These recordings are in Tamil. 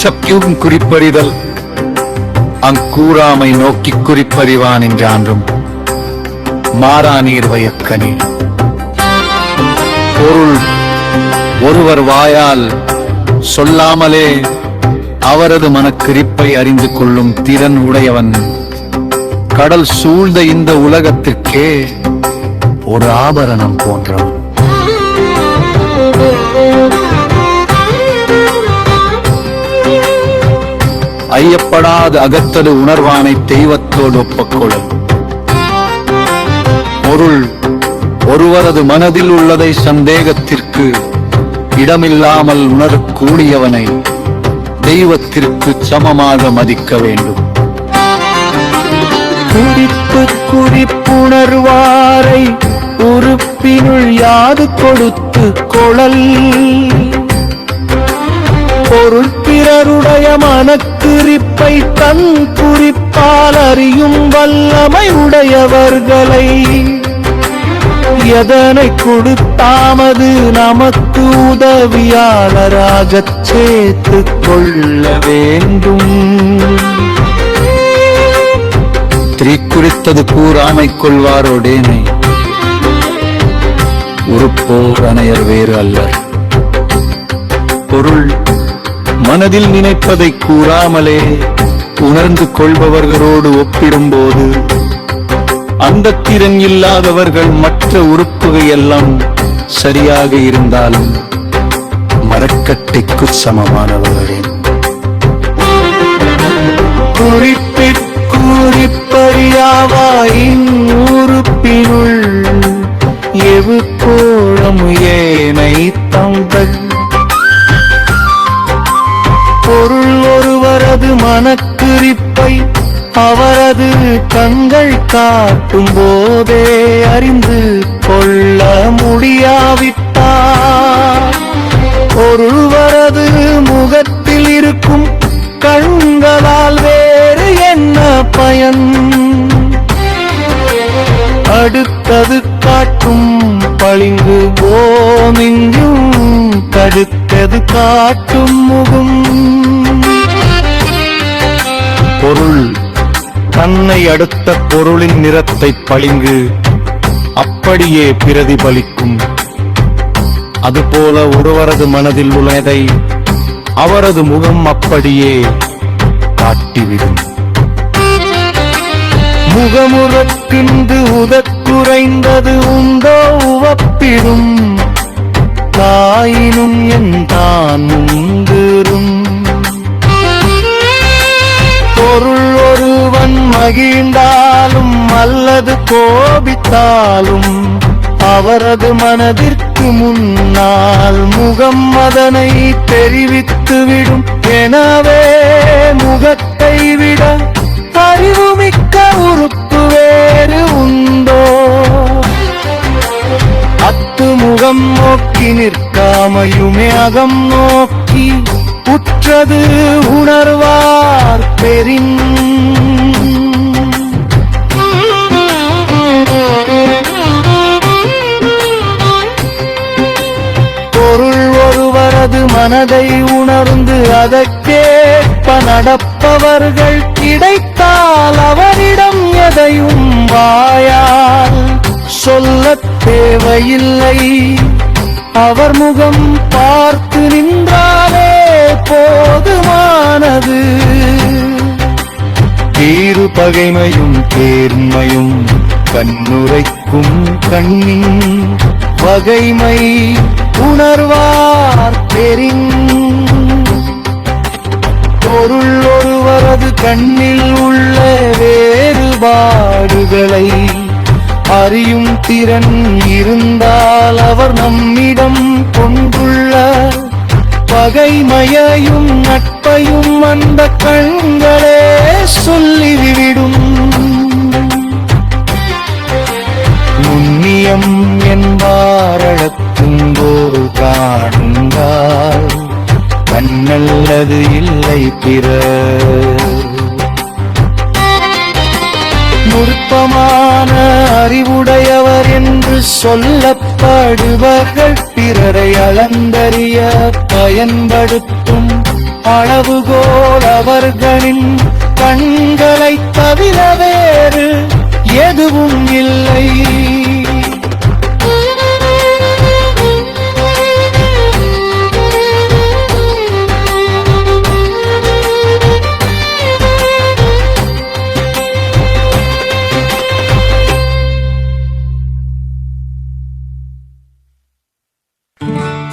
சப்யும் குறிப்பறிதல் அங்கூறாமை நோக்கி குறிப்பறிவான் என்றான்றும் மாறாநீர் வயக்கனே. பொருள் ஒருவர் வாயால் சொல்லாமலே அவரது மனக்கிரிப்பை அறிந்து கொள்ளும் திறன் உடையவன் கடல் சூழ்ந்த இந்த உலகத்திற்கே ஒரு ஆபரணம் போன்றவன். ஐயப்படாது அகத்தது உணர்வானை தெய்வத்தோடு ஒப்பக்கொள்ளல். பொருள் ஒருவரது மனதில் உள்ளதை சந்தேகத்திற்கு இடமில்லாமல் உணரக்கூடியவனை தெய்வத்திற்கு சமமாக மதிக்க வேண்டும். குறிப்பு குறிப்புணர்வாரை உறுப்பினுள் யாது கொடுத்து கொளல். பொருள் பிறருடைய மனக்குறிப்பை தன் குறிப்பால் அறியும் வல்லமை உடையவர்களை எதனை கொடுத்தாமது நமக்கு உதவியாளராகச் சேர்த்து கொள்ள வேண்டும். குறித்தது கூறாமை கொள்வாரோடேனை உறுப்போர் அணையர் வேறு அல்லர். பொருள் மனதில் நினைப்பதை கூறாமலே உணர்ந்து கொள்பவர்களோடு ஒப்பிடும்போது அந்த திறன் இல்லாதவர்கள் மற்ற உறுப்புகள் எல்லாம் சரியாக இருந்தாலும் மரக்கட்டைக்கு சமமானவர்களே. குறிப்பறியாவாயின் உறுப்பினுள் எவு கோளம் ஏனை தங்கள். பொருள் ஒருவரது மனக்குறிப்பை அவரது கண்கள் காட்டும் போதே அறிந்து கொள்ள முடியாவிட்டார் ஒருவரது முகத்தில் இருக்கும் கண்களால் வேறு என்ன பயன்? அடுத்தது காட்டும் பளிங்கு போமிங்கும் தடுத்தது காட்டும் முகம். பொருள் தன்னை அடுத்த பொருளின் நிறத்தை பளிங்கு அப்படியே பிரதிபலிக்கும். அதுபோல ஒருவரது மனதில் உள்ளதை அவரது முகம் அப்படியே காட்டிவிடும். முகமுறக்கின்று உதக்குறைந்தது உண்டோ உவப்பிடும் தாயினும் என் தான் முந்துரும். பொருள் ஒருவன் மகிழ்ந்தாலும் அல்லது கோபித்தாலும் அவரது மனதிற்கு முன்னால் முகம் அதனை தெரிவித்துவிடும். எனவே முகத்தை விட அறிவுமிக்க உறுப்பு வேறு உண்டோ? முகம் நோக்கி நிற்காமையுமே அகம் நோக்கி உற்றது உணர்வார் பெரின். பொருள் ஒருவரது மனதை உணர்ந்து அதற்கேற்ப நடப்பவர்கள் கிடைத்தால் அவரிடம் எதையும் வாயால் சொல்லத் தேவையில்லை. அவர் முகம் பார்த்து நின்றாலே போதுமானது. தீரு பகைமையும் தேர்மையும் கண்ணுரைக்கும் கண்ணின் வகைமை உணர்வார் பெரின். பொருள் ஒருவரது கண்ணில் உள்ள வேறுபாடுகளை அறியும் திறன் இருந்தால் அவர் நம்மிடம் கொண்டுள்ள பகைமையையும் நட்பையும் அந்த கண்களே சொல்லிவிடும். நுண்ணியம் என்பாரழக்கும் போது காணுங்கால் கண்ணல்லது இல்லை பிற. நுட்பமான அறிவுடையவர் என்று சொல்லப்படுபவர்கள் பிறரை அளந்தறிய பயன்படுத்தும் அளவுகோல் அவர்களின் கண்களை தவிர வேறு எதுவும் இல்லை.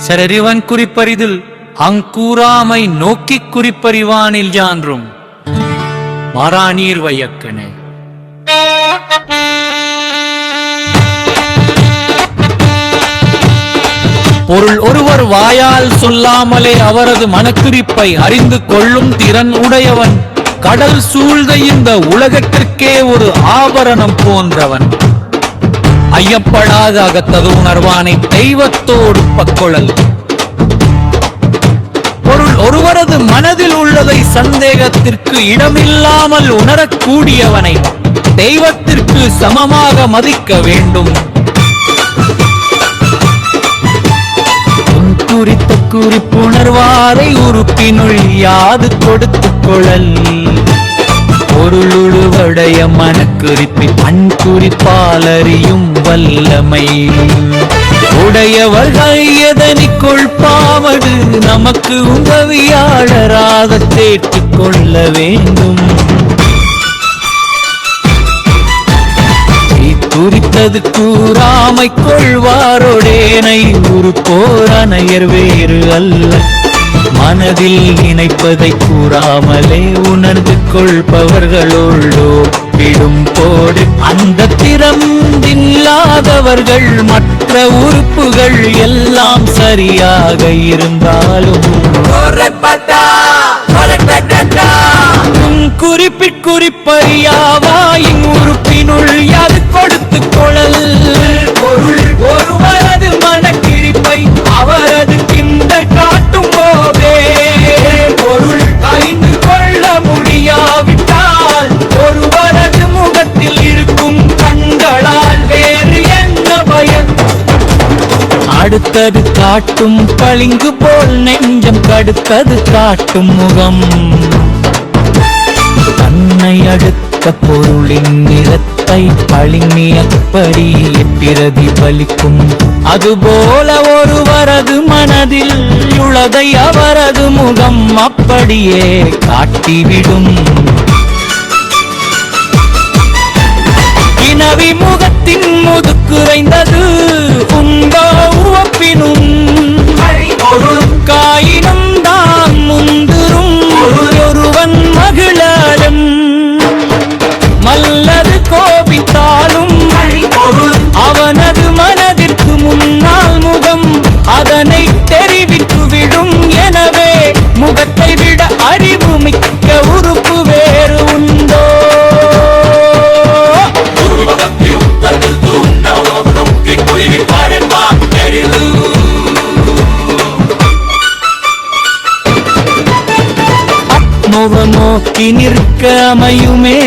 சரறிவன் குறிப்பறிதில் அங்கூராமை நோக்கிக் குறிப்பறிவானில் யான்றும் மாறாநீர் வையக்கனே. பொருள் ஒருவர் வாயால் சொல்லாமலே அவரது மனக்குறிப்பை அறிந்து கொள்ளும் திறன் உடையவன் கடல் சூழ்ந்த இந்த உலகத்திற்கே ஒரு ஆபரணம் போன்றவன். ஐயப்படாத அகத்தது உணர்வானை தெய்வத்தோடு பக்கொழல். பொருள் ஒருவரது மனதில் உள்ளதை சந்தேகத்திற்கு இடமில்லாமல் உணரக்கூடியவனை தெய்வத்திற்கு சமமாக மதிக்க வேண்டும். குறித்த குறிப்புணர்வாரை உறுப்பினுள் யாது கொடுத்துக் கொள்ளல். பொருளுடைய மனக்குறிப்பின் அன்குறிப்பாலறியும் வல்லமை உடையவர்கள் எதனிக்குள் பாவது நமக்கு உதவியாளராக தேற்றிக் கொள்ள வேண்டும். குறித்தது கூறாமை கொள்வாரோடேனை உறுப்போர் அனையர் வேறு அல்ல. மனதில் நினைப்பதை கூறாமலே உணர்ந்து கொள்பவர்களோடு விடும் போடு அந்த திறமில்லாதவர்கள் மற்ற உறுப்புகள் எல்லாம் சரியாக இருந்தாலும் குறிப்பிற்குறிப்பறியாவாயின் உறுப்பினுள் யாது கொடுத்துக் கொள்ளல். பொருள் ஒருவரது மனக்கிழிப்பை அவரது இந்த காட்டும் போதே பொருள் அறிந்து கொள்ள முடியாவிட்டால் ஒருவரது முகத்தில் இருக்கும் கண்களால் வேறு என்ன பயன். அடுத்தது காட்டும் பளிங்கு போல் நெஞ்சம் கடுத்தது காட்டும் முகம். தன்னை அடுத்த பொருளின் நிறத்தை பளிங்கியப்படி பிரதிபலிக்கும். அதுபோல ஒருவரது மனதில் உள்ளதை அவரது முகம் அப்படியே காட்டிவிடும். இனவி முகத்தின் முதுக்குறைந்தது உண்டோ உவப்பினும் காயினும் தான் முந்துரும் ஒருவன் மகிழலும் மல்லது கோபித்தாலும் அவனது மனதிற்கு முன்னால் முகம் அதனை தெரிவித்து விடும். எனவே முகத்தை விட அறிவு மிக்க உறுப்பு வேறு உண்டோ? முகம் நோக்கி நிற்க அமையுமே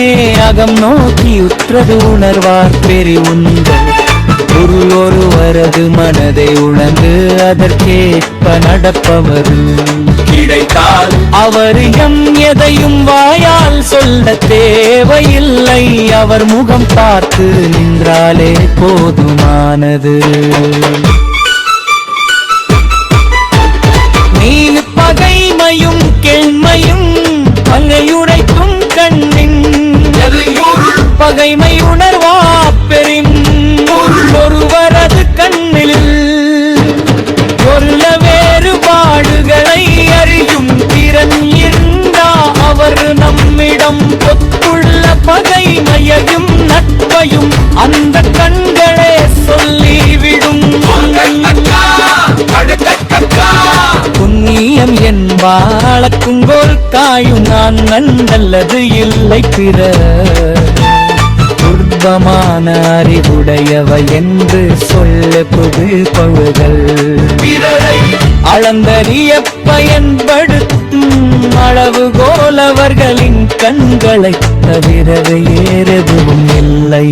அகம் நோக்கி உற்றது உணர்வார் பெரி உண்டோ? பொருள் ஒருவரது மனதை உணர்ந்து அதற்கேற்ப நடப்பவர் கிடைத்தால் அவர் எதையும் வாயால் சொல்ல தேவையில்லை. அவர் முகம் பார்த்து நின்றாலே போதுமானது. நீ பகைமையும் கேள்மையும் பங்கையுடைக்கும் கண்ணின் பகைமை உணர்வா பெரும் ஒருவரது கண்ணில் சொல்ல வேறுபாடுகளை அறியும் திறன் இருந்தா அவர் நம்மிடம் ஒத்துள்ள பகைமையையும் நட்பையும் அந்த கண்களே சொல்லிவிடும். புண்ணியம் என்பாளக்கும் போல் காயும் நான் நன்றல்லது இல்லை பிற. துர்பமான அறிவுடையவை என்று சொல்ல புகழ்பவர்கள் அளந்தறிய பயன்படுத்தும் அளவுகோல் அவர்களின் கண்களை தவிர வேறெதுவும் இல்லை.